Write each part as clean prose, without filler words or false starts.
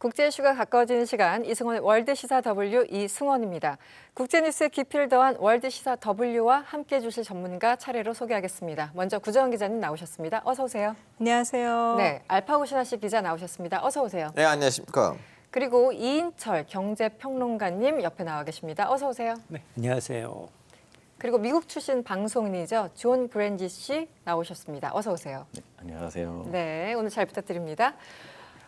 국제 이슈가 가까워지는 시간, 이승원의 월드시사 W 이승원입니다. 국제뉴스의 깊이를 더한 월드시사 W와 함께해 주실 전문가 차례로 소개하겠습니다. 먼저 구정은 기자님 나오셨습니다. 어서 오세요. 안녕하세요. 네, 알파고 신하씨 기자 나오셨습니다. 어서 오세요. 네, 안녕하십니까. 그리고 이인철 경제평론가님 옆에 나와 계십니다. 어서 오세요. 네, 안녕하세요. 그리고 미국 출신 방송인이죠. 존 브랜지 씨 나오셨습니다. 어서 오세요. 네, 안녕하세요. 네, 오늘 잘 부탁드립니다.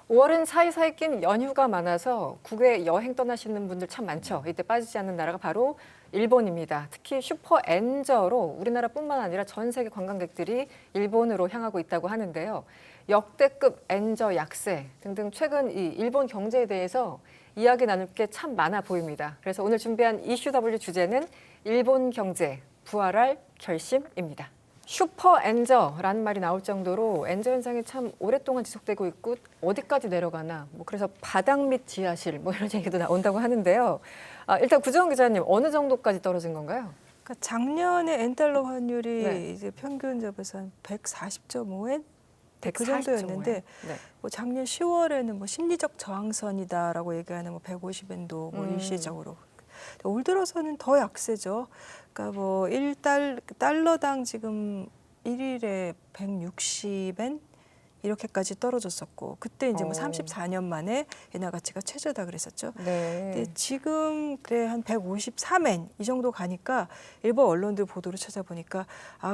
5월은 사이사이 낀 연휴가 많아서 국외 여행 떠나시는 분들 참 많죠. 이때 빠지지 않는 나라가 바로 일본입니다. 특히 슈퍼 엔저로 우리나라뿐만 아니라 전 세계 관광객들이 일본으로 향하고 있다고 하는데요. 역대급 엔저 약세 등등 최근 이 일본 경제에 대해서 이야기 나눌 게 참 많아 보입니다. 그래서 오늘 준비한 이슈 W 주제는 일본 경제 부활할 결심입니다. 슈퍼 엔저라는 말이 나올 정도로 엔저 현상이 참 오랫동안 지속되고 있고 어디까지 내려가나 그래서 바닥 및 지하실 이런 얘기도 나온다고 하는데요. 일단 구정은 기자님 어느 정도까지 떨어진 건가요? 그러니까 작년에 엔달러 환율이 네. 이제 평균 잡아서 한 140.5엔 그 140.5 정도였는데 엔. 네. 작년 10월에는 심리적 저항선이다라고 얘기하는 150엔도 일시적으로. 올 들어서는 더 약세죠. 그러니까 1달러당 지금 1일에 160엔 이렇게까지 떨어졌었고 그때 이제 34년 만에 엔화 가치가 최저다 그랬었죠. 네. 근데 지금 한 153엔 이 정도 가니까 일본 언론들 보도를 찾아보니까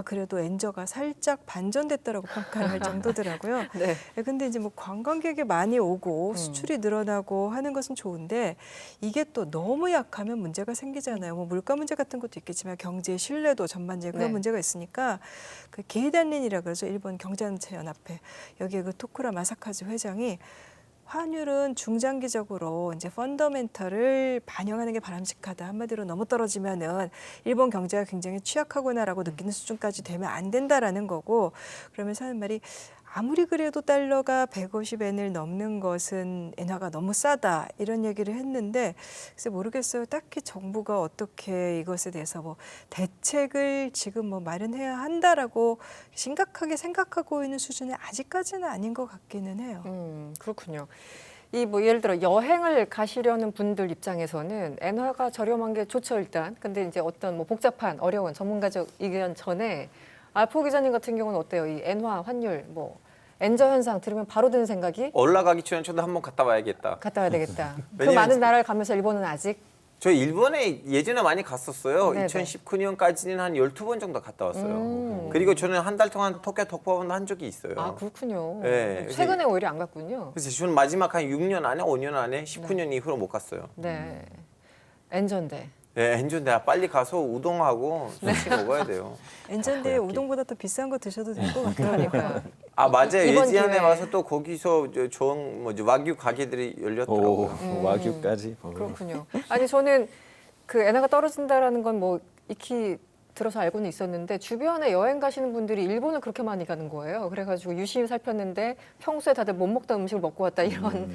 그래도 엔저가 살짝 반전됐다라고 평가를 할 정도더라고요. 네. 근데 이제 관광객이 많이 오고 수출이 늘어나고 하는 것은 좋은데 이게 또 너무 약하면 문제가 생기잖아요. 물가 문제 같은 것도 있겠지만 경제의 신뢰도 전반적인 그런 네. 문제가 있으니까 그 게이단린이라 그래서 일본 경제단체 연합회 여기에 그 토쿠라 마사카즈 회장이 환율은 중장기적으로 이제 펀더멘털을 반영하는 게 바람직하다. 한마디로 너무 떨어지면은 일본 경제가 굉장히 취약하구나라고 느끼는 수준까지 되면 안 된다라는 거고 그러면서 하는 말이 아무리 그래도 달러가 150엔을 넘는 것은 엔화가 너무 싸다 이런 얘기를 했는데 글쎄 모르겠어요. 딱히 정부가 어떻게 이것에 대해서 대책을 지금 마련해야 한다라고 심각하게 생각하고 있는 수준이 아직까지는 아닌 것 같기는 해요. 그렇군요. 이 예를 들어 여행을 가시려는 분들 입장에서는 엔화가 저렴한 게 좋죠 일단. 근데 이제 어떤 복잡한 어려운 전문가적 의견 전에 알포 기자님 같은 경우는 어때요? 이 엔화 환율 엔저 현상 들으면 바로 드는 생각이 올라가기 전에 저도 한번 갔다 와야겠다. 갔다 와야 되겠다. 그 왜냐면 많은 나라를 가면서 일본은 아직 저 일본에 예전에 많이 갔었어요. 네네. 2019년까지는 한 12번 정도 갔다 왔어요. 그리고 저는 한 달 동안 도쿄 독보원 한 적이 있어요. 아 그렇군요. 네. 최근에 오히려 안 갔군요. 그래서 저는 마지막 한 6년 안에 5년 안에 19년 이후로 못 갔어요. 네. 엔저인데. 네, 엔준 내가 빨리 가서 우동하고 수시 먹어야 돼요. 엔전데 우동보다 더 비싼 거 드셔도 될 것 같아요. 그러니까. 아 맞아요. 이번 예지안에 기회에. 와서 또 거기서 좋은 와규 가게들이 열렸더라고요. 와규까지. 그렇군요. 아니 저는 그 엔화가 떨어진다라는 건 익히 들어서 알고는 있었는데 주변에 여행 가시는 분들이 일본을 그렇게 많이 가는 거예요. 그래가지고 유심히 살폈는데 평소에 다들 못 먹던 음식을 먹고 왔다 이런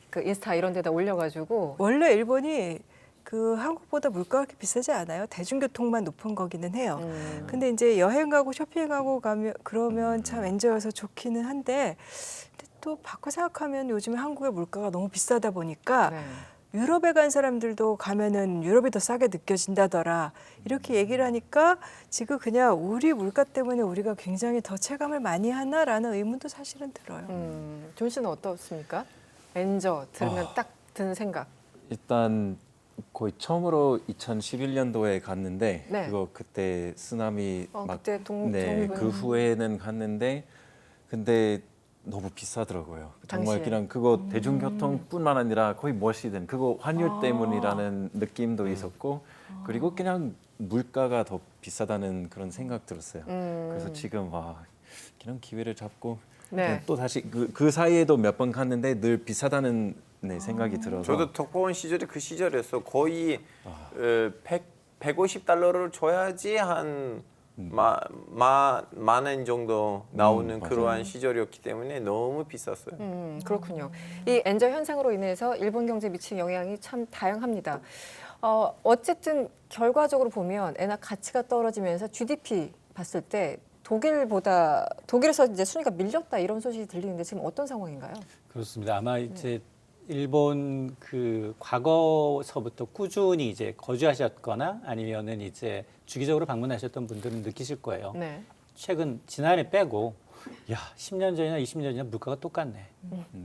그 인스타 이런 데다 올려가지고 원래 일본이 한국보다 물가가 그렇게 비싸지 않아요. 대중교통만 높은 거기는 해요. 근데 이제 여행 가고 쇼핑하고 그러면 참 엔저여서 좋기는 한데 근데 또 바꿔 생각하면 요즘에 한국의 물가가 너무 비싸다 보니까 네. 유럽에 간 사람들도 가면은 유럽이 더 싸게 느껴진다더라. 이렇게 얘기를 하니까 지금 그냥 우리 물가 때문에 우리가 굉장히 더 체감을 많이 하나라는 의문도 사실은 들어요. 존 씨는 어떻습니까? 엔저 들으면 딱 드는 생각. 일단 거의 처음으로 2011년도에 갔는데 네. 그때 쓰나미 그때 네, 그 후에는 갔는데 근데 너무 비싸더라고요. 정말 당시에. 그냥 그거 대중교통뿐만 아니라 거의 무엇이든 그거 환율 때문이라는 느낌도 있었고 그리고 그냥 물가가 더 비싸다는 그런 생각 들었어요. 그래서 지금 그냥 기회를 잡고 네. 또 다시 그 사이에도 몇 번 갔는데 늘 비싸다는 생각이 들어서 저도 독보원 시절이 그 시절이었어. 거의 150달러를 줘야지 한 만원 정도 나오는 그러한 시절이었기 때문에 너무 비쌌어요. 그렇군요. 이 엔저 현상으로 인해서 일본 경제에 미친 영향이 참 다양합니다. 어쨌든 결과적으로 보면 엔화 가치가 떨어지면서 GDP 봤을 때 독일에서 이제 순위가 밀렸다 이런 소식이 들리는데 지금 어떤 상황인가요? 그렇습니다. 아마 이제 일본 그 과거서부터 꾸준히 이제 거주하셨거나 아니면은 이제 주기적으로 방문하셨던 분들은 느끼실 거예요. 네. 최근 지난해 빼고 야 10년 전이나 20년 전이나 물가가 똑같네.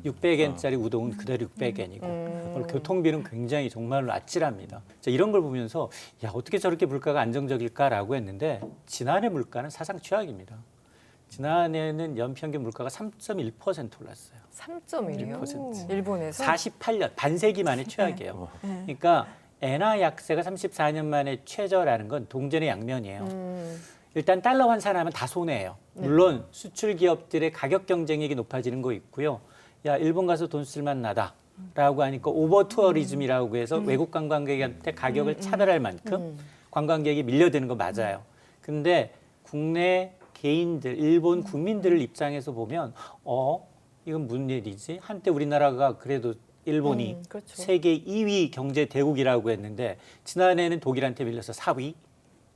600엔짜리 우동은 그대로 600엔이고 교통비는 굉장히 정말로 아찔합니다. 자, 이런 걸 보면서 야 어떻게 저렇게 물가가 안정적일까라고 했는데 지난해 물가는 사상 최악입니다. 지난해는 연평균 물가가 3.1% 올랐어요. 3.1이요? 1%. 일본에서 48년 반세기 만에 최악이에요. 네. 그러니까 엔화 약세가 34년 만에 최저라는 건 동전의 양면이에요. 일단 달러 환산하면 다 손해예요. 물론 수출 기업들의 가격 경쟁력이 높아지는 거 있고요. 야 일본 가서 돈 쓸만 나다라고 하니까 오버 투어리즘이라고 해서 외국 관광객한테 가격을 차별할 만큼 관광객이 밀려드는 거 맞아요. 근데 국내 개인들, 일본 국민들을 입장에서 보면 이건 무슨 일이지? 한때 우리나라가 그래도 일본이 그렇죠. 세계 2위 경제 대국이라고 했는데 지난해는 독일한테 밀려서 4위,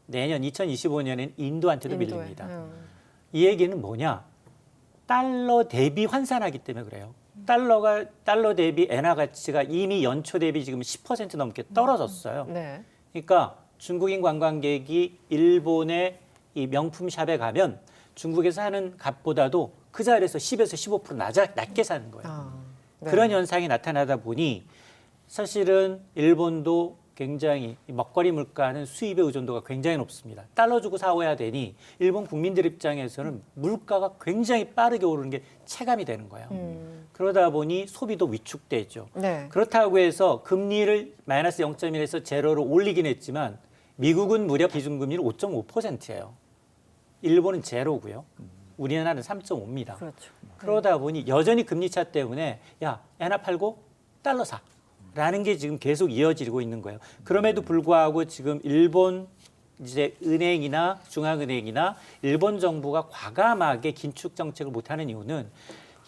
내년 2025년엔 인도한테도 인도에. 밀립니다. 이 얘기는 뭐냐? 달러 대비 환산하기 때문에 그래요. 달러 대비 엔화 가치가 이미 연초 대비 지금 10% 넘게 떨어졌어요. 네. 그러니까 중국인 관광객이 일본의 이 명품 샵에 가면 중국에서 하는 값보다도 그 자리에서 10에서 15% 낮게 사는 거예요. 네. 그런 현상이 나타나다 보니 사실은 일본도 굉장히 이 먹거리 물가는 수입의 의존도가 굉장히 높습니다. 달러 주고 사와야 되니 일본 국민들 입장에서는 물가가 굉장히 빠르게 오르는 게 체감이 되는 거예요. 그러다 보니 소비도 위축되죠. 네. 그렇다고 해서 금리를 마이너스 0.1에서 제로로 올리긴 했지만 미국은 무려 기준금리는 5.5%예요. 일본은 제로고요. 우리나라는 3.5입니다. 그렇죠. 그러다 보니 여전히 금리 차 때문에 야 엔화 팔고 달러 사라는 게 지금 계속 이어지고 있는 거예요. 그럼에도 불구하고 지금 일본 이제 은행이나 중앙은행이나 일본 정부가 과감하게 긴축 정책을 못하는 이유는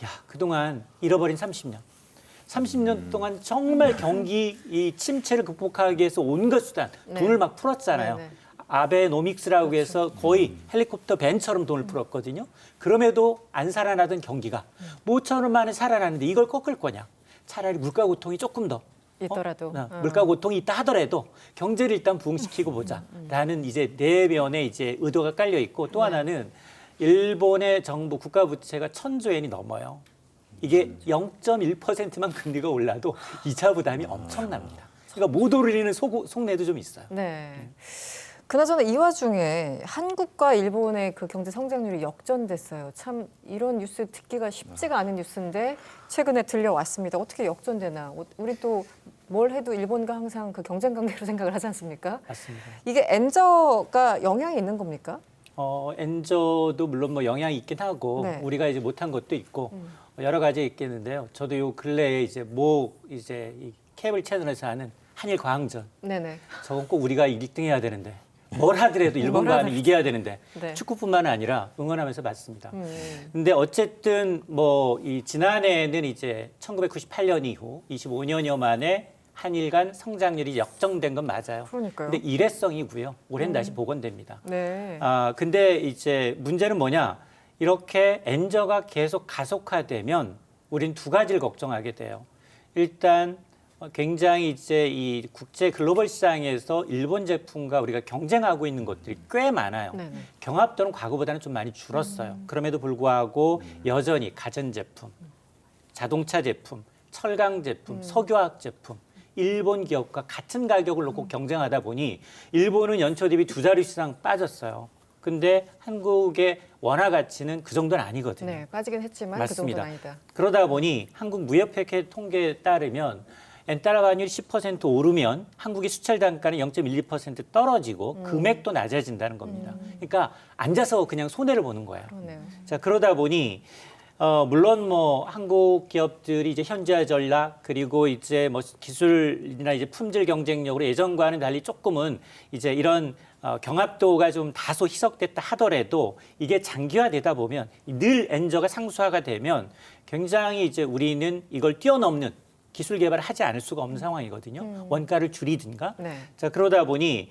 야 그동안 잃어버린 30년 동안 정말 경기 이 침체를 극복하기 위해서 온갖 수단 돈을 막 풀었잖아요. 네, 네. 아베노믹스라고 해서 거의 헬리콥터 밴처럼 돈을 풀었거든요. 그럼에도 안 살아나던 경기가 모처럼 만에 살아나는데 이걸 꺾을 거냐. 차라리 물가 고통이 조금 더 있더라도. 물가 고통이 있다 하더라도 경제를 일단 부흥시키고 보자라는 이제 내면에 이제 의도가 깔려 있고 또 하나는 일본의 정부 국가 부채가 1,000조 엔이 넘어요. 이게 0.1%만 금리가 올라도 이자 부담이 엄청납니다. 그러니까 못 오르는 속내도 좀 있어요. 네. 그나저나 이 와중에 한국과 일본의 그 경제 성장률이 역전됐어요. 참 이런 뉴스 듣기가 쉽지가 않은 뉴스인데 최근에 들려왔습니다. 어떻게 역전되나? 우리 또 뭘 해도 일본과 항상 그 경쟁 관계로 생각을 하지 않습니까? 맞습니다. 이게 엔저가 영향이 있는 겁니까? 엔저도 물론 뭐 영향이 있긴 하고 네. 우리가 이제 못한 것도 있고 여러 가지 있겠는데요. 저도 요 근래에 이제 이 케이블 채널에서 하는 한일 과항전 네네. 저건 꼭 우리가 1등 해야 되는데 뭘 하더라도 일본과 하면 이겨야 되는데 네. 축구뿐만 아니라 응원하면서 봤습니다. 근데 어쨌든 뭐 이 지난해에는 이제 1998년 이후 25년여 만에 한일 간 성장률이 역전된 건 맞아요. 그러니까요. 근데 일회성이고요. 올해는 다시 복원됩니다. 네. 근데 이제 문제는 뭐냐? 이렇게 엔저가 계속 가속화되면 우린 두 가지를 걱정하게 돼요. 일단 굉장히 이제 이 국제 글로벌 시장에서 일본 제품과 우리가 경쟁하고 있는 것들이 꽤 많아요. 네네. 경합도는 과거보다는 좀 많이 줄었어요. 그럼에도 불구하고 여전히 가전제품, 자동차 제품, 철강 제품, 석유화학 제품 일본 기업과 같은 가격을 놓고 경쟁하다 보니 일본은 연초 대비 2자릿수 이상 빠졌어요. 근데 한국의 원화 가치는 그 정도는 아니거든요. 네, 빠지긴 했지만 맞습니다. 그 정도는 아니다. 그러다 보니 한국 무역회계 통계에 따르면 엔달러 환율이 10% 오르면 한국의 수출 단가는 0.12% 떨어지고 금액도 낮아진다는 겁니다. 그러니까 앉아서 그냥 손해를 보는 거예요. 그러네요. 자, 그러다 보니 물론 뭐 한국 기업들이 이제 현지화 전략 그리고 이제 뭐 기술이나 이제 품질 경쟁력으로 예전과는 달리 조금은 이제 이런 경합도가 좀 다소 희석됐다 하더라도 이게 장기화되다 보면 늘 엔저가 상수화가 되면 굉장히 이제 우리는 이걸 뛰어넘는 기술 개발을 하지 않을 수가 없는 상황이거든요. 원가를 줄이든가. 네. 자, 그러다 보니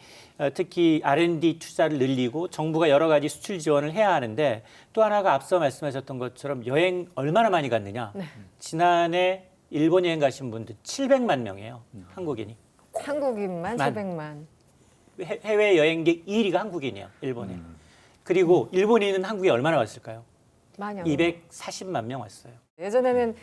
특히 R&D 투자를 늘리고 정부가 여러 가지 수출 지원을 해야 하는데 또 하나가 앞서 말씀하셨던 것처럼 여행 얼마나 많이 갔느냐. 네. 지난해 일본 여행 가신 분들 700만 명이에요. 한국인이. 한국인만 만. 700만. 해외 여행객 1위가 한국인이에요. 일본에. 그리고 일본인은 한국에 얼마나 왔을까요? 많이 240만 명 왔어요. 예전에는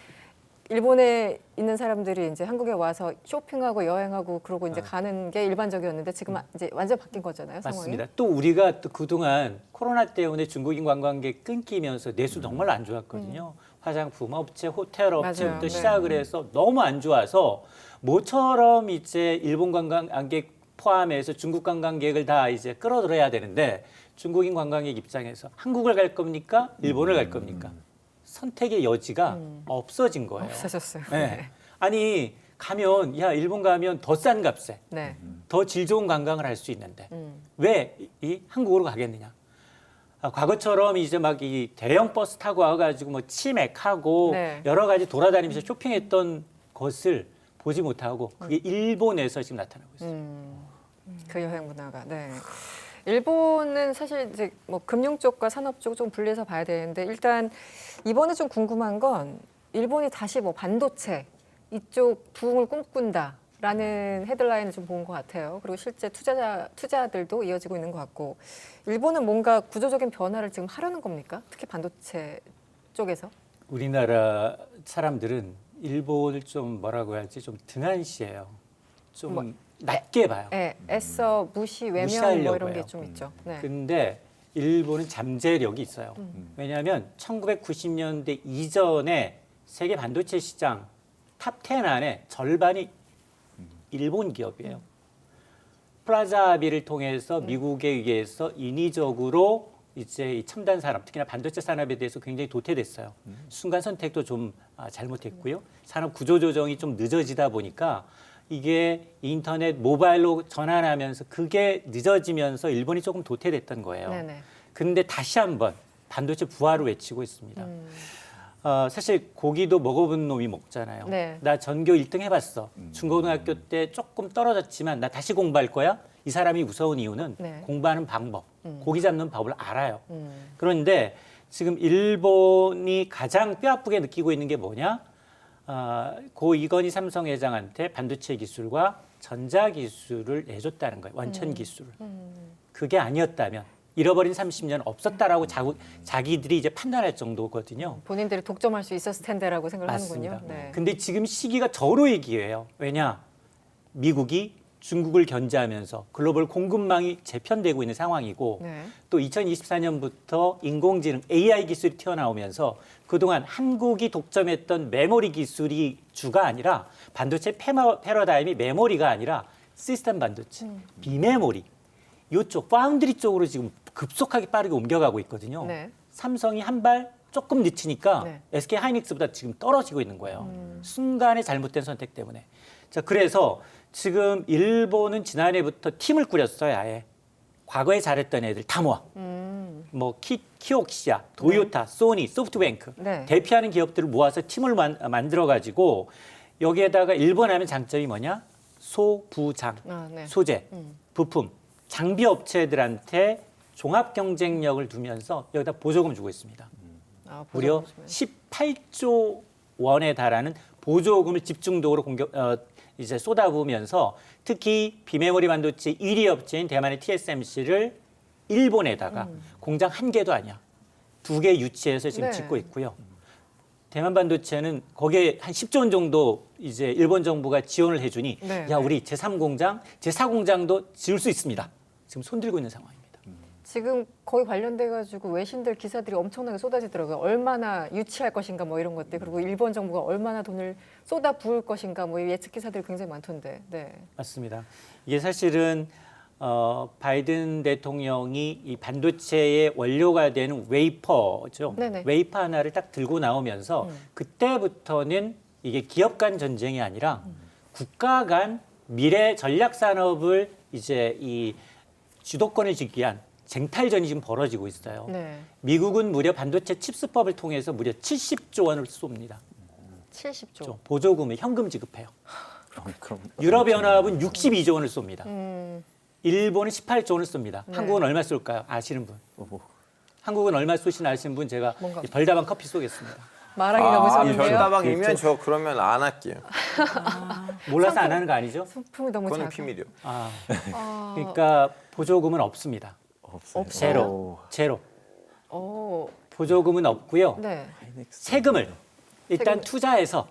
일본에 있는 사람들이 이제 한국에 와서 쇼핑하고 여행하고 그러고 이제 가는 게 일반적이었는데 지금 이제 완전 바뀐 거잖아요, 상황이. 맞습니다. 또 우리가 또 그동안 코로나 때문에 중국인 관광객 끊기면서 내수 정말 안 좋았거든요. 화장품 업체, 호텔 업체부터 맞아요. 시작을 해서 너무 안 좋아서 모처럼 이제 일본 관광객 포함해서 중국 관광객을 다 이제 끌어들여야 되는데 중국인 관광객 입장에서 한국을 갈 겁니까? 일본을 갈 겁니까? 선택의 여지가 없어진 거예요. 없어졌어요. 네. 아니 가면 야 일본 가면 더 싼 값에 네. 더 질 좋은 관광을 할 수 있는데 왜 이 한국으로 가겠느냐? 과거처럼 이제 막 이 대형 버스 타고 와가지고 뭐 치맥하고 네. 여러 가지 돌아다니면서 쇼핑했던 것을 보지 못하고 그게 일본에서 지금 나타나고 있어요. 그 여행 문화가. 네. 일본은 사실 이제 뭐 금융 쪽과 산업 쪽 좀 분리해서 봐야 되는데 일단 이번에 좀 궁금한 건 일본이 다시 뭐 반도체 이쪽 부흥을 꿈꾼다라는 헤드라인을 좀 본 것 같아요. 그리고 실제 투자들도 이어지고 있는 것 같고 일본은 뭔가 구조적인 변화를 지금 하려는 겁니까? 특히 반도체 쪽에서? 우리나라 사람들은 일본을 좀 뭐라고 해야지 좀 등한시해요. 좀 뭐, 낮게 봐요. 네, 애써 무시, 외면 무시하려고 뭐 이런 해요. 게 좀 있죠. 네. 근데 일본은 잠재력이 있어요. 왜냐하면 1990년대 이전에 세계 반도체 시장 탑 10 안에 절반이 일본 기업이에요. 플라자 합의를 통해서 미국에 의해서 인위적으로 이제 이 첨단 산업, 특히나 반도체 산업에 대해서 굉장히 도태됐어요. 순간 선택도 좀 잘못했고요. 산업 구조 조정이 좀 늦어지다 보니까 이게 인터넷, 모바일로 전환하면서 그게 늦어지면서 일본이 조금 도태됐던 거예요. 네네. 근데 다시 한번 반도체 부활을 외치고 있습니다. 사실 고기도 먹어본 놈이 먹잖아요. 네. 나 전교 1등 해봤어. 중고등학교 때 조금 떨어졌지만 나 다시 공부할 거야. 이 사람이 무서운 이유는 네. 공부하는 방법, 고기 잡는 법을 알아요. 그런데 지금 일본이 가장 뼈아프게 느끼고 있는 게 뭐냐? 고 이건희 삼성 회장한테 반도체 기술과 전자 기술을 내줬다는 거예요. 원천 기술을. 그게 아니었다면 잃어버린 30년 없었다라고 자기들이 이제 판단할 정도거든요. 본인들이 독점할 수 있었을 텐데라고 생각을 맞습니다. 하는군요. 네. 근데 지금 시기가 절호의 기회예요. 왜냐? 미국이 중국을 견제하면서 글로벌 공급망이 재편되고 있는 상황이고 네. 또 2024년부터 인공지능 AI 기술이 튀어나오면서 그동안 한국이 독점했던 메모리 기술이 주가 아니라 반도체 패러다임이 메모리가 아니라 시스템 반도체, 비메모리 이쪽 파운드리 쪽으로 지금 급속하게 빠르게 옮겨가고 있거든요. 네. 삼성이 한 발 조금 늦추니까 네. SK 하이닉스보다 지금 떨어지고 있는 거예요. 순간의 잘못된 선택 때문에. 자, 그래서 지금 일본은 지난해부터 팀을 꾸렸어요, 아예. 과거에 잘했던 애들 다 모아. 뭐 키옥시아, 도요타, 소니, 소프트뱅크 네. 대표하는 기업들을 모아서 팀을 만들어 가지고 여기에다가 일본 하면 장점이 뭐냐? 소부장, 네. 소재, 부품, 장비 업체들한테 종합 경쟁력을 두면서 여기다 보조금 주고 있습니다. 무려 18조 원에 달하는 보조금을 집중적으로 이제 쏟아부으면서 특히 비메모리 반도체 1위 업체인 대만의 TSMC를 일본에다가 공장 한 개도 아니야. 2개 유치해서 지금 네. 짓고 있고요. 대만 반도체는 거기에 한 10조 원 정도 이제 일본 정부가 지원을 해주니 네. 야 우리 제3공장, 제4공장도 지을 수 있습니다. 지금 손들고 있는 상황입니다. 지금 거의 관련돼 가지고 외신들 기사들이 엄청나게 쏟아지더라고요. 얼마나 유치할 것인가 뭐 이런 것들 그리고 일본 정부가 얼마나 돈을 쏟아 부을 것인가 뭐 예측 기사들이 굉장히 많던데. 네. 맞습니다. 이게 사실은 바이든 대통령이 이 반도체의 원료가 되는 웨이퍼죠. 네네. 웨이퍼 하나를 딱 들고 나오면서 그때부터는 이게 기업 간 전쟁이 아니라 국가 간 미래 전략 산업을 이제 이 주도권을 쥐기 위한 쟁탈전이 지금 벌어지고 있어요. 네. 미국은 무려 반도체 칩스법을 통해서 무려 70조 원을 쏩니다. 70조. 보조금을 현금 지급해요. 그럼 유럽연합은 62조 원을 쏩니다. 음, 일본은 18조 원을 쏩니다. 네. 한국은 얼마 쏠까요? 아시는 분? 오, 한국은 얼마 쏘시나 아시는 분 제가 뭔가- 별다방 커피 쏘겠습니다. 말하기가 무서운데요. 별다방이면 저 그러면 안 할게요. 몰라서 안 하는 거 아니죠? 소품이 너무 그건 작아. 비밀이요. 아, 아, 그러니까 보조금은 없습니다. 없어요. 제로. 제로. 어, 보조금은 없고요. 네. 세금을 일단 세금을. 투자해서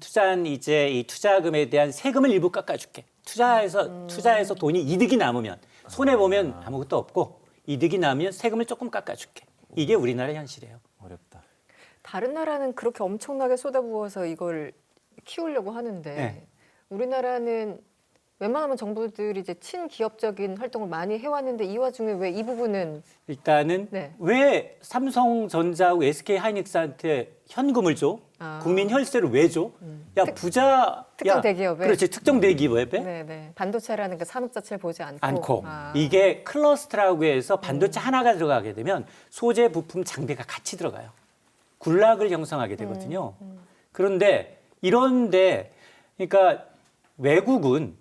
투자한 이제 이 투자금에 대한 세금을 일부 깎아줄게. 투자해서 돈이 이득이 남으면 손해 보면 아무것도 없고 이득이 나면 세금을 조금 깎아줄게. 이게 우리나라 현실이에요. 어렵다. 다른 나라는 그렇게 엄청나게 쏟아부어서 이걸 키우려고 하는데 네. 우리나라는 웬만하면 정부들이 이제 친기업적인 활동을 많이 해왔는데 이 와중에 왜 이 부분은 일단은 네. 왜 삼성전자하고 SK 하이닉스한테 현금을 줘? 아. 국민 혈세를 왜 줘? 야 부자 특정 야, 대기업에? 그렇지 특정 대기업에 네네 반도체라는 그 산업 자체를 보지 않고 아. 이게 클러스터라고 해서 반도체 하나가 들어가게 되면 소재, 부품, 장비가 같이 들어가요. 군락을 형성하게 되거든요. 그런데 이런데 그러니까 외국은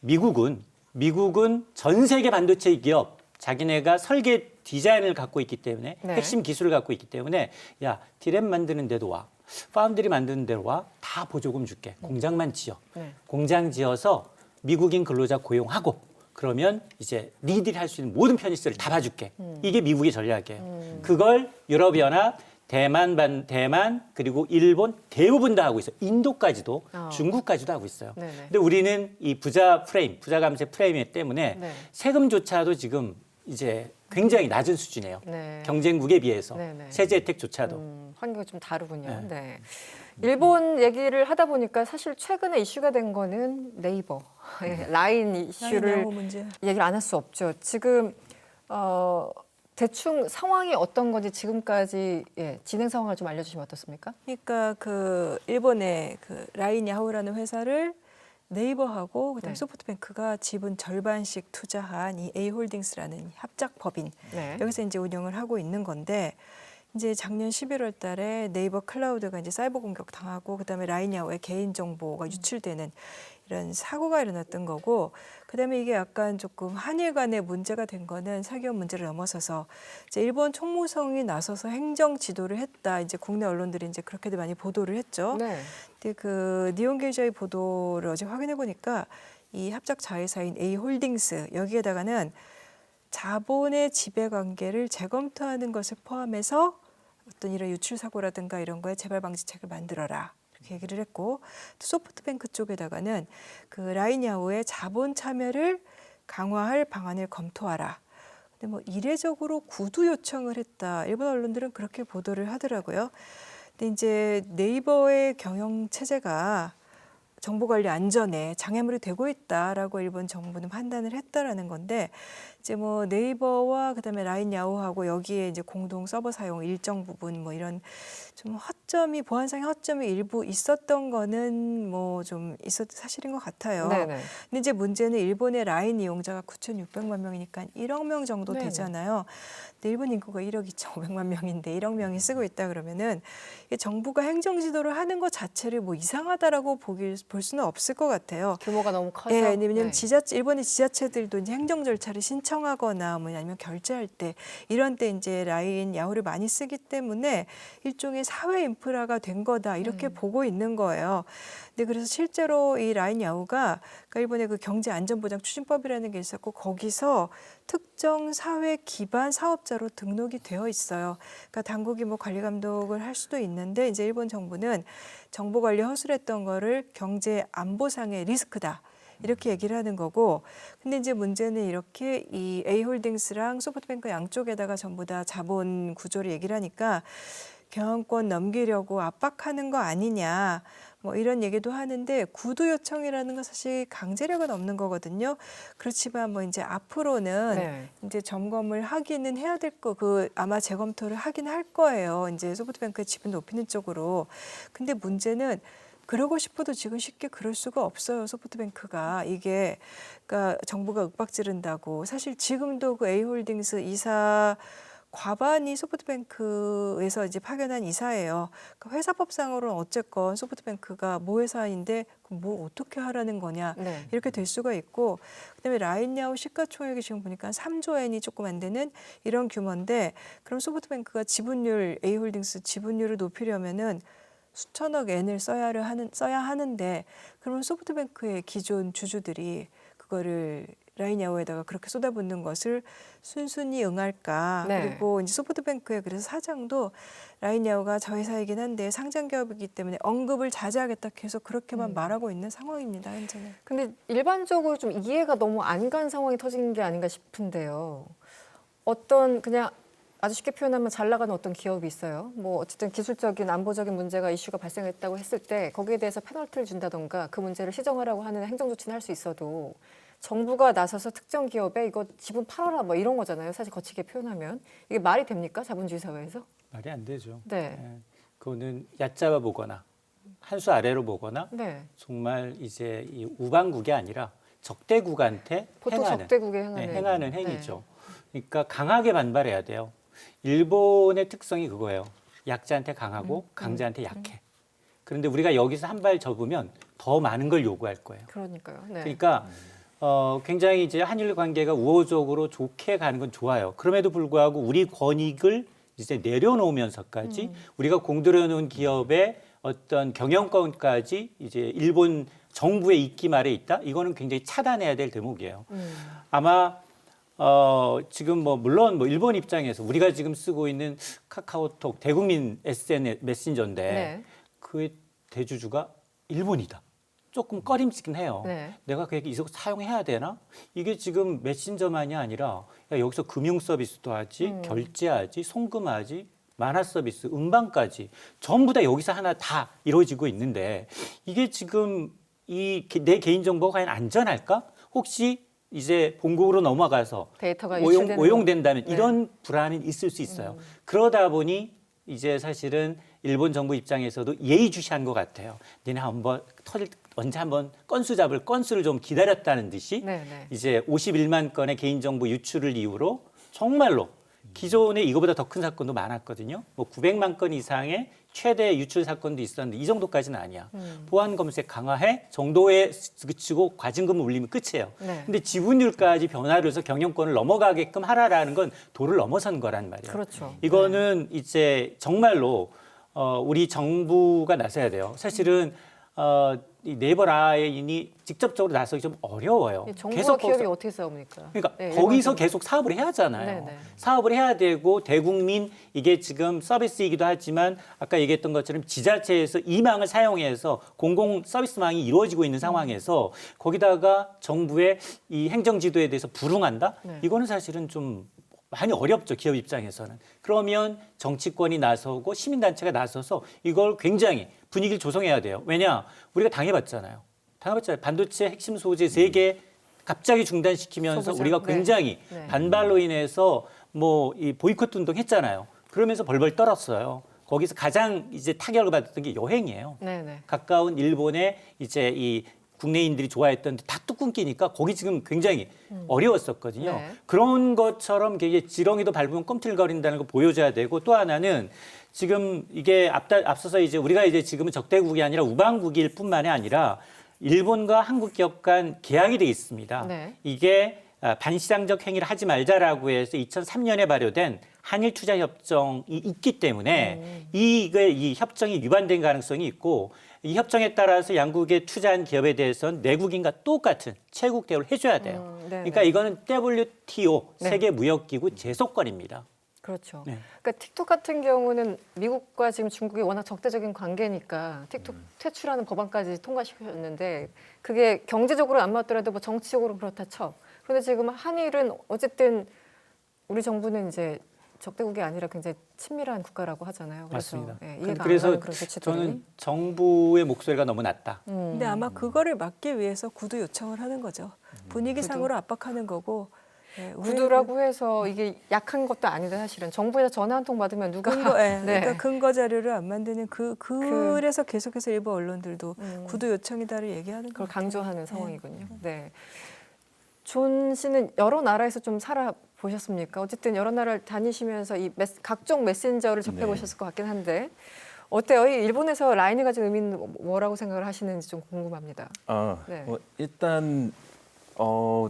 미국은 전 세계 반도체 기업 자기네가 설계 디자인을 갖고 있기 때문에 네. 핵심 기술을 갖고 있기 때문에 야 디램 만드는 데도 와 파운드리 만드는 데로 와 다 보조금 줄게 공장만 지어 네. 공장 지어서 미국인 근로자 고용하고 그러면 이제 니들이 할 수 있는 모든 편의시설을 다 봐줄게 이게 미국의 전략이에요. 그걸 유럽연합 대만 그리고 일본 대부분 다 하고 있어요. 인도까지도 중국까지도 하고 있어요. 네네. 근데 우리는 이 부자 감세 프레임 때문에 네. 세금조차도 지금 이제 굉장히 낮은 수준이에요. 네. 경쟁국에 비해서 네네. 세제 혜택조차도. 환경이 좀 다르군요. 네. 네. 일본 얘기를 하다 보니까 사실 최근에 이슈가 된 거는 네이버 라인 이슈를 야후 문제. 얘기를 안 할 수 없죠. 지금 대충 상황이 어떤 건지 지금까지 진행 상황을 좀 알려주시면 어떻습니까? 그러니까 그 일본의 그 라인 야후라는 회사를 네이버하고 그다음에 네. 소프트뱅크가 지분 절반씩 투자한 이 A홀딩스라는 합작법인 네. 여기서 이제 운영을 하고 있는 건데 이제 작년 11월 달에 네이버 클라우드가 이제 사이버 공격 당하고 그다음에 라인 야후의 개인 정보가 유출되는 이런 사고가 일어났던 거고 그다음에 이게 약간 조금 한일 간의 문제가 된 거는 사기업 문제를 넘어서서 이제 일본 총무성이 나서서 행정 지도를 했다. 이제 국내 언론들이 이제 그렇게도 많이 보도를 했죠. 네. 근데 그 니혼게이저의 보도를 어제 확인해 보니까 이 합작 자회사인 A홀딩스 여기에다가는 자본의 지배 관계를 재검토하는 것을 포함해서 어떤 이런 유출 사고라든가 이런 거에 재발 방지책을 만들어라. 이렇게 얘기를 했고 또 소프트뱅크 쪽에다가는 그 라인 야후의 자본 참여를 강화할 방안을 검토하라. 근데 뭐 이례적으로 구두 요청을 했다. 일본 언론들은 그렇게 보도를 하더라고요. 근데 이제 네이버의 경영 체제가 정보관리 안전에 장애물이 되고 있다라고 일본 정부는 판단을 했다라는 건데 이제 뭐 네이버와 그다음에 라인 야후하고 여기에 이제 공동 서버 사용 일정 부분 뭐 이런 좀 허점이 보안상의 허점이 일부 있었던 거는 뭐 좀 있었 사실인 것 같아요. 네네. 근데 이제 문제는 일본의 라인 이용자가 9,600만 명이니까 1억 명 정도 네네. 되잖아요. 근데 일본 인구가 1억 2,500만 명인데 1억 명이 쓰고 있다 그러면은 이게 정부가 행정 지도를 하는 것 자체를 뭐 이상하다라고 볼 수는 없을 것 같아요. 규모가 너무 커서. 예, 왜냐면 네. 일본의 지자체들도 이제 행정 절차를 신청하거나 뭐 아니면 결제할 때 이런 때 이제 라인 야후를 많이 쓰기 때문에 일종의 사회 인프라가 된 거다 이렇게 보고 있는 거예요. 근데 그래서 실제로 이 라인 야후가 그러니까 일본의 그 경제 안전보장 추진법이라는 게 있었고 거기서 특정 사회 기반 사업자로 등록이 되어 있어요. 그러니까 당국이 뭐 관리 감독을 할 수도 있는데 이제 일본 정부는 정보 관리 허술했던 거를 경제 안보상의 리스크다. 이렇게 얘기를 하는 거고 근데 이제 문제는 이렇게 이 A홀딩스랑 소프트뱅크 양쪽에다가 전부 다 자본 구조를 얘기를 하니까 경영권 넘기려고 압박하는 거 아니냐 뭐 이런 얘기도 하는데 구두 요청이라는 건 사실 강제력은 없는 거거든요. 그렇지만 뭐 이제 앞으로는 네. 이제 점검을 하기는 해야 될 거 그 아마 재검토를 하긴 할 거예요. 이제 소프트뱅크의 지분 높이는 쪽으로. 근데 문제는 그러고 싶어도 지금 쉽게 그럴 수가 없어요. 소프트뱅크가 이게 그러니까 정부가 윽박 지른다고 사실 지금도 그 A홀딩스 이사 과반이 소프트뱅크에서 이제 파견한 이사예요. 그러니까 회사법상으로는 어쨌건 소프트뱅크가 모회사인데 그럼 뭘 어떻게 하라는 거냐 네. 이렇게 될 수가 있고 그다음에 라인야오 시가총액이 지금 보니까 3조 엔이 조금 안 되는 이런 규모인데 그럼 소프트뱅크가 지분율 A홀딩스 지분율을 높이려면은 수천억 엔을 써야 하는데 그러면 소프트뱅크의 기존 주주들이 그거를 라인야오에다가 그렇게 쏟아붓는 것을 순순히 응할까? 네. 그리고 이제 소프트뱅크의 그래서 사장도 라인야오가 저 회사이긴 한데 상장 기업이기 때문에 언급을 자제하겠다 계속 그렇게만 말하고 있는 상황입니다. 현재는. 근데 일반적으로 좀 이해가 너무 안 간 상황이 터진 게 아닌가 싶은데요. 어떤 그냥 아주 쉽게 표현하면 잘 나가는 어떤 기업이 있어요. 뭐 어쨌든 기술적인 안보적인 문제가 이슈가 발생했다고 했을 때 거기에 대해서 페널티를 준다던가 그 문제를 시정하라고 하는 행정 조치는 할 수 있어도 정부가 나서서 특정 기업에 이거 지분 팔아라 뭐 이런 거잖아요. 사실 거치게 표현하면 이게 말이 됩니까? 자본주의 사회에서? 말이 안 되죠. 네. 예, 그거는 얕잡아 보거나 한 수 아래로 보거나 네. 정말 이제 이 우방국이 아니라 적대국한테 보통 행하는 적대국에 행하는, 네, 행하는 행위죠. 그러니까 강하게 반발해야 돼요. 일본의 특성이 그거예요. 약자한테 강하고 강자한테 약해. 그런데 우리가 여기서 한 발 접으면 더 많은 걸 요구할 거예요. 그러니까요. 네. 그러니까 굉장히 이제 한일 관계가 우호적으로 좋게 가는 건 좋아요. 그럼에도 불구하고 우리 권익을 이제 내려놓으면서까지 우리가 공들여 놓은 기업의 어떤 경영권까지 이제 일본 정부의 입김 아래 있다. 이거는 굉장히 차단해야 될 대목이에요. 아마 지금 뭐 물론 뭐 일본 입장에서 우리가 지금 쓰고 있는 카카오톡 대국민 SNS 메신저인데 네. 그 대주주가 일본이다. 조금 꺼림칙긴 해요. 네. 내가 그 얘기 이거 사용해야 되나? 이게 지금 메신저만이 아니라 야, 여기서 금융 서비스도 하지, 결제하지, 송금하지, 만화 서비스, 음반까지 전부 다 여기서 하나 다 이루어지고 있는데 이게 지금 내 개인 정보가 과연 안전할까? 혹시 이제 본국으로 넘어가서 데이터가 유출되는 오용된다면 네. 이런 불안은 있을 수 있어요. 그러다 보니 이제 사실은 일본 정부 입장에서도 예의주시한 것 같아요. 니네 한번 언제 한번 건수 잡을 건수를 좀 기다렸다는 듯이 네, 네. 이제 51만 건의 개인정보 유출을 이유로 정말로 기존에 이거보다 더 큰 사건도 많았거든요. 뭐 900만 건 이상의 최대 유출 사건도 있었는데 이 정도까지는 아니야. 보안 검색 강화해 정도에 그치고 과징금을 올리면 끝이에요. 네. 근데 지분율까지 변화를 해서 경영권을 넘어가게끔 하라라는 건 도를 넘어선 거란 말이에요. 그렇죠. 이거는 이제 정말로 우리 정부가 나서야 돼요. 사실은 이 네이버 라인이 직접적으로 나서기 좀 어려워요. 이 정부와 기업이 어떻게 싸웁니까? 그러니까 네, 거기서 일반적으로. 계속 사업을 해야 하잖아요. 네네. 사업을 해야 되고 대국민 이게 지금 서비스이기도 하지만 아까 얘기했던 것처럼 지자체에서 이 망을 사용해서 공공 서비스망이 이루어지고 있는 상황에서 거기다가 정부의 이 행정지도에 대해서 불응한다? 네. 이거는 사실은 좀 많이 어렵죠. 기업 입장에서는. 그러면 정치권이 나서고 시민단체가 나서서 이걸 굉장히 분위기를 조성해야 돼요. 왜냐? 우리가 당해봤잖아요. 반도체 핵심 소재 3개 갑자기 중단시키면서 소부장. 우리가 굉장히 네. 반발로 인해서 뭐 이 보이콧 운동 했잖아요. 그러면서 벌벌 떨었어요. 거기서 가장 이제 타격을 받았던 게 여행이에요. 네네. 가까운 일본의 이제 이 국내인들이 좋아했던 다 뚝 끊기니까 거기 지금 굉장히 어려웠었거든요. 네. 그런 것처럼 이게 지렁이도 밟으면 껌틀거린다는 거 보여줘야 되고 또 하나는 지금 이게 앞서서 이제 우리가 이제 지금은 적대국이 아니라 우방국일 뿐만이 아니라 일본과 한국 기업 간 계약이 돼 있습니다. 네. 이게 반시장적 행위를 하지 말자라고 해서 2003년에 발효된 한일 투자 협정이 있기 때문에 이 협정이 위반된 가능성이 있고 이 협정에 따라서 양국에 투자한 기업에 대해서는 내국인과 똑같은 채국 대우를 해줘야 돼요. 네네. 그러니까 이거는 WTO 네. 세계 무역기구 제소권입니다. 그렇죠. 네. 그러니까 틱톡 같은 경우는 미국과 지금 중국이 워낙 적대적인 관계니까 틱톡 퇴출하는 법안까지 통과시켰는데 그게 경제적으로 안 맞더라도 뭐 정치적으로 그렇다 쳐. 그런데 지금 한일은 어쨌든 우리 정부는 이제 적대국이 아니라 굉장히 친밀한 국가라고 하잖아요. 그래서 맞습니다. 예, 이해가 안 그래서 가는 그런 조치들이. 저는 정부의 목소리가 너무 낮다. 근데 아마 그거를 막기 위해서 구두 요청을 하는 거죠. 분위기상으로 압박하는 거고. 예, 구두라고 해서 이게 약한 것도 아닌데 사실은 정부에서 전화 한 통 받으면 누가 근거, 예, 네. 그러니까 근거 자료를 안 만드는 그래서 계속해서 일부 언론들도 음. 구두 요청이다를 얘기하는 그걸 거예요. 강조하는 상황이군요. 네. 존 씨는 여러 나라에서 좀 살아 보셨습니까? 어쨌든 여러 나라를 다니시면서 이 각종 메신저를 접해 보셨을 것 같긴 한데 어때요? 이 일본에서 라인이 가진 의미는 뭐라고 생각을 하시는지 좀 궁금합니다. 네. 일단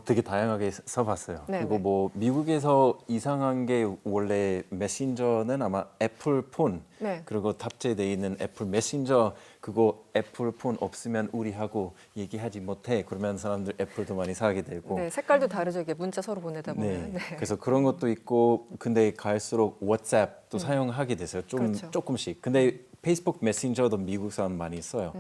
되게 다양하게 써봤어요. 네, 그리고 네. 뭐 미국에서 이상한 게 원래 메신저는 아마 애플 폰 네. 그리고 탑재돼 있는 애플 메신저 그거 애플 폰 없으면 우리하고 얘기하지 못해. 그러면 사람들 애플도 많이 사게 되고. 네, 색깔도 다르죠. 이게 문자 서로 보내다 네. 보면. 네. 그래서 그런 것도 있고 근데 갈수록 WhatsApp도 사용하게 됐어요. 좀 그렇죠. 조금씩. 근데 페이스북 메신저도 미국 사람 많이 써요.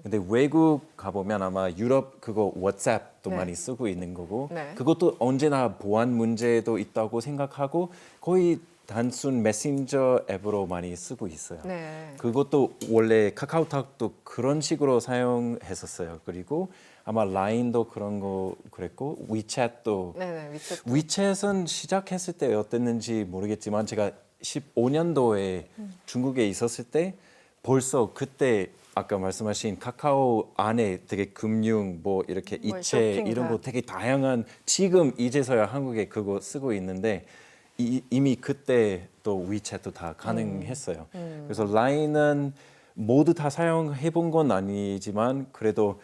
근데 외국 가보면 아마 유럽 그거 WhatsApp도 네. 많이 쓰고 있는 거고 네. 그것도 언제나 보안 문제도 있다고 생각하고 거의 단순 메신저 앱으로 많이 쓰고 있어요. 네. 그것도 원래 카카오톡도 그런 식으로 사용했었어요. 그리고 아마 라인도 그런 거 그랬고 위챗도 네, 위챗. 위챗은 시작했을 때 어땠는지 모르겠지만 제가 15년도에 중국에 있었을 때 벌써 그때 아까 말씀하신 카카오 안에 되게 금융 뭐 이렇게 뭐 이체 쇼핑 이런 다. 거 되게 다양한 지금 이제서야 한국에 그거 쓰고 있는데 이미 그때 또 위챗도 다 가능했어요. 그래서 라인은 모두 다 사용해 본 건 아니지만 그래도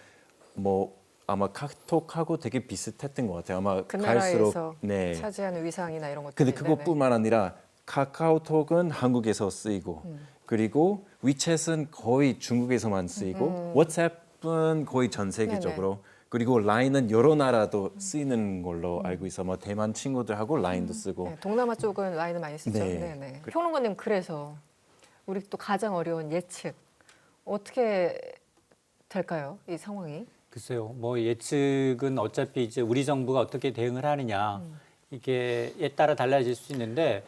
뭐 아마 카톡하고 되게 비슷했던 것 같아요. 아마 그 갈수록 나라에서 네. 차지하는 위상이나 이런 것들. 근데 그것뿐만 아니라 카카오톡은 한국에서 쓰이고 그리고 위챗은 거의 중국에서만 쓰이고 왓츠앱은 거의 전 세계적으로 그리고 라인은 여러 나라도 쓰이는 걸로 알고 있어. 뭐 대만 친구들하고 라인도 쓰고. 네, 동남아 쪽은 라인을 많이 쓰죠. 네. 네. 네. 평론가님 그래서 우리 또 가장 어려운 예측 어떻게 될까요? 이 상황이. 글쎄요. 뭐 예측은 어차피 이제 우리 정부가 어떻게 대응을 하느냐 이게에 따라 달라질 수 있는데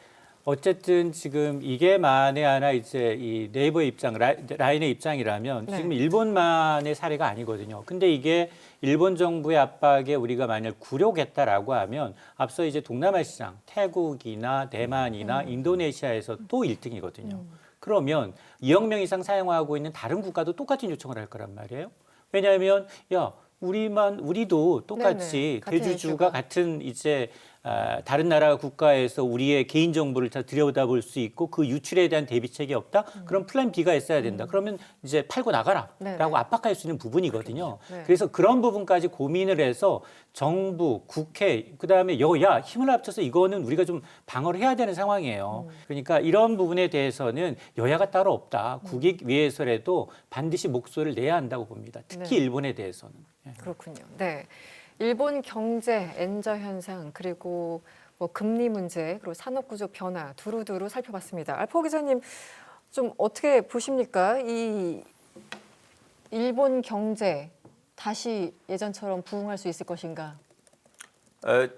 어쨌든 지금 이게 만에 하나 이제 이 네이버의 입장, 라인의 입장이라면 네. 지금 일본만의 사례가 아니거든요. 근데 이게 일본 정부의 압박에 우리가 만약 굴욕했다라고 하면 앞서 이제 동남아 시장, 태국이나 대만이나 인도네시아에서 또 1등이거든요. 그러면 2억 명 이상 사용하고 있는 다른 국가도 똑같은 요청을 할 거란 말이에요. 왜냐하면 야 우리도 똑같이 네네. 같은 대주주가 이슈가. 같은 이제 다른 나라 국가에서 우리의 개인 정보를 다 들여다볼 수 있고 그 유출에 대한 대비책이 없다. 그럼 플랜 B가 있어야 된다. 그러면 이제 팔고 나가라라고 네네. 압박할 수 있는 부분이거든요. 네. 그래서 그런 부분까지 고민을 해서 정부, 국회, 그다음에 여야 힘을 합쳐서 이거는 우리가 좀 방어를 해야 되는 상황이에요. 그러니까 이런 부분에 대해서는 여야가 따로 없다. 국익 위해서라도 반드시 목소리를 내야 한다고 봅니다. 특히 네. 일본에 대해서는. 예. 그렇군요. 네. 일본 경제 엔저 현상 그리고 뭐 금리 문제 그리고 산업 구조 변화 두루두루 살펴봤습니다. 알포 기자님 좀 어떻게 보십니까? 이 일본 경제 다시 예전처럼 부흥할 수 있을 것인가?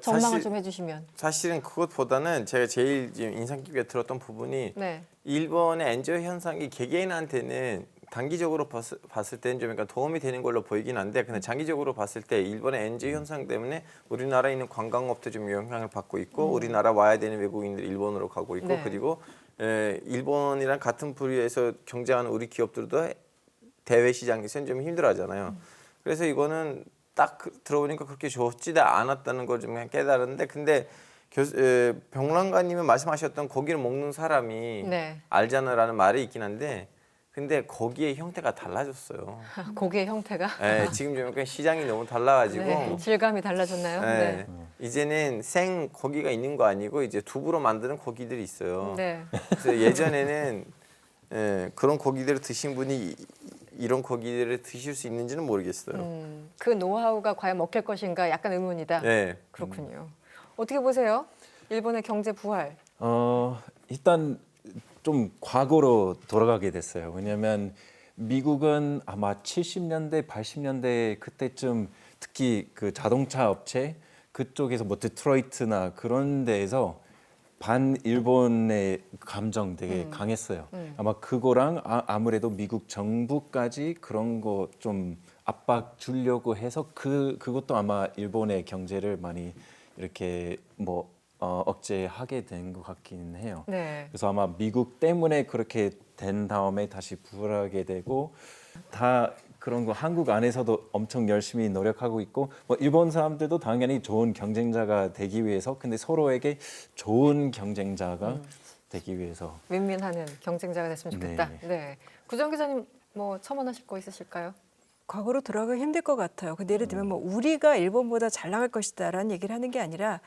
전망을 좀 해주시면. 사실은 그것보다는 제가 제일 지금 인상 깊게 들었던 부분이 네. 일본의 엔저 현상이 개개인한테는 단기적으로 봤을 때는 좀 약간 도움이 되는 걸로 보이긴 한데 근데 장기적으로 봤을 때 일본의 엔저 현상 때문에 우리나라에 있는 관광업도 좀 영향을 받고 있고 우리나라 와야 되는 외국인들이 일본으로 가고 있고 네. 그리고 일본이랑 같은 부류에서 경쟁하는 우리 기업들도 대외 시장에서는 좀 힘들어하잖아요. 그래서 이거는 딱 들어보니까 그렇게 좋지도 않았다는 걸 좀 깨달았는데 근데 병랑가님이 말씀하셨던 고기를 먹는 사람이 네. 알잖아라는 말이 있긴 한데 근데 고기의 형태가 달라졌어요. 고기의 형태가 네, 지금 좀 약간 시장이 너무 달라가지고 네. 질감이 달라졌나요? 네, 이제는 생 고기가 있는 거 아니고 이제 두부로 만드는 고기들이 있어요. 네. 그래서 예전에는 그런 고기들을 드신 분이 이런 고기들을 드실 수 있는지는 모르겠어요. 그 노하우가 과연 먹힐 것인가 약간 의문이다. 네. 그렇군요. 어떻게 보세요? 일본의 경제 부활. 일단 좀 과거로 돌아가게 됐어요. 왜냐하면 미국은 아마 70년대, 80년대 그때쯤 특히 그 자동차 업체 그쪽에서 뭐 디트로이트나 그런 데에서 반 일본의 감정 되게 강했어요. 아마 그거랑 아무래도 미국 정부까지 그런 거 좀 압박 주려고 해서 그것도 아마 일본의 경제를 많이 이렇게 뭐 억제하게 된 것 같긴 해요. 네. 그래서 아마 미국 때문에 그렇게 된 다음에 다시 부활하게 되고 다 그런 거 한국 안에서도 엄청 열심히 노력하고 있고 뭐 일본 사람들도 당연히 좋은 경쟁자가 되기 위해서 근데 서로에게 좋은 경쟁자가 되기 위해서 윈윈하는 경쟁자가 됐으면 좋겠다. 네. 네. 구정 기자님 뭐 첨언하실 거 있으실까요? 과거로 돌아가기 힘들 것 같아요. 근데 예를 들면 뭐 우리가 일본보다 잘 나갈 것이다라는 얘기를 하는 게 아니라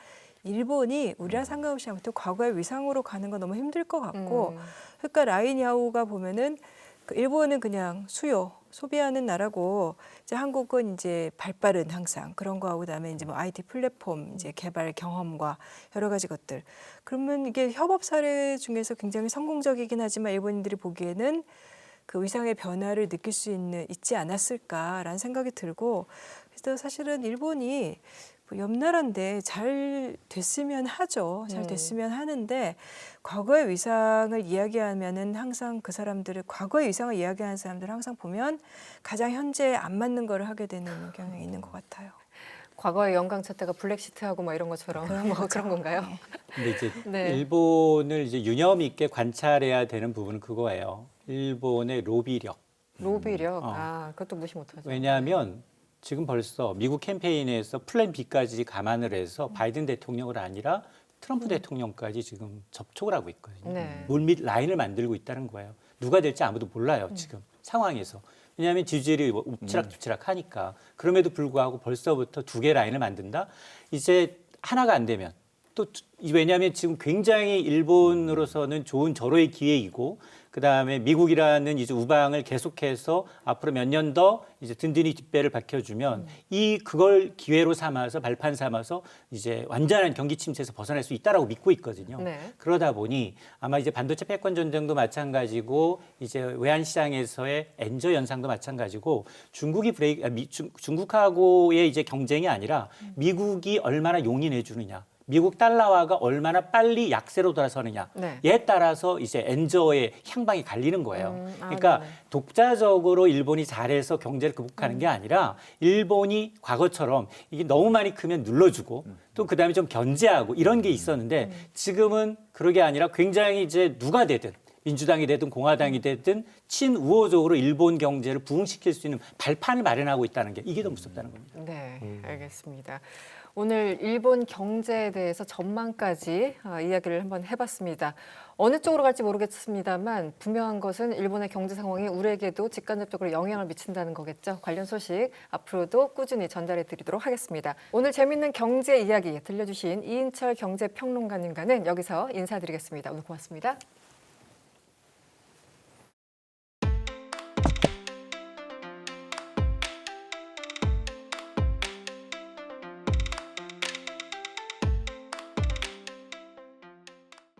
일본이 우리랑 상관없이 아무튼 과거의 위상으로 가는 건 너무 힘들 것 같고 그러니까 라인야오가 보면은 그 일본은 그냥 소비하는 나라고 이제 한국은 이제 발빠른 항상 그런 거하고 그다음에 이제 뭐 IT 플랫폼 이제 개발 경험과 여러 가지 것들 그러면 이게 협업 사례 중에서 굉장히 성공적이긴 하지만 일본인들이 보기에는 그 위상의 변화를 느낄 수 있지 않았을까라는 생각이 들고 그래서 사실은 일본이 뭐 옆 나라인데 잘 됐으면 하죠. 잘 됐으면 하는데 과거의 위상을 이야기하면은 항상 그 사람들을 과거의 위상을 이야기하는 사람들을 항상 보면 가장 현재에 안 맞는 거를 하게 되는 경향이 있는 것 같아요. 과거의 영광 찾다가 블랙시트하고 뭐 이런 것처럼 뭐 그런 건가요? 근데 이제 네. 일본을 이제 유념 있게 관찰해야 되는 부분은 그거예요. 일본의 로비력. 로비력. 어. 아, 그것도 무시 못하죠. 왜냐하면 지금 벌써 미국 캠페인에서 플랜 B까지 감안을 해서 바이든 대통령을 아니라 트럼프 대통령까지 지금 접촉을 하고 있거든요. 네. 물밑 라인을 만들고 있다는 거예요. 누가 될지 아무도 몰라요, 지금 상황에서. 왜냐하면 지지율이 엎치락뒤치락 하니까. 그럼에도 불구하고 벌써부터 두 개 라인을 만든다? 이제 하나가 안 되면 또 왜냐하면 지금 굉장히 일본으로서는 좋은 절호의 기회이고 그다음에 미국이라는 이제 우방을 계속해서 앞으로 몇 년 더 이제 든든히 뒷배를 밝혀주면 그걸 기회로 삼아서 발판 삼아서 이제 완전한 경기 침체에서 벗어날 수 있다라고 믿고 있거든요. 네. 그러다 보니 아마 이제 반도체 패권 전쟁도 마찬가지고 이제 외환 시장에서의 엔저 현상도 마찬가지고 중국하고의 이제 경쟁이 아니라 미국이 얼마나 용인해 주느냐. 미국 달러화가 얼마나 빨리 약세로 돌아서느냐에 네. 따라서 이제 엔저의 향방이 갈리는 거예요. 아, 그러니까 네네. 독자적으로 일본이 잘해서 경제를 극복하는 게 아니라 일본이 과거처럼 이게 너무 많이 크면 눌러주고 또 그다음에 좀 견제하고 이런 게 있었는데 지금은 그런 게 아니라 굉장히 이제 누가 되든 민주당이 되든 공화당이 되든 친우호적으로 일본 경제를 부흥시킬 수 있는 발판을 마련하고 있다는 게 이게 더 무섭다는 겁니다. 네, 알겠습니다. 오늘 일본 경제에 대해서 전망까지 이야기를 한번 해봤습니다. 어느 쪽으로 갈지 모르겠습니다만 분명한 것은 일본의 경제 상황이 우리에게도 직간접적으로 영향을 미친다는 거겠죠. 관련 소식 앞으로도 꾸준히 전달해 드리도록 하겠습니다. 오늘 재밌는 경제 이야기 들려주신 이인철 경제평론가님과는 여기서 인사드리겠습니다. 오늘 고맙습니다.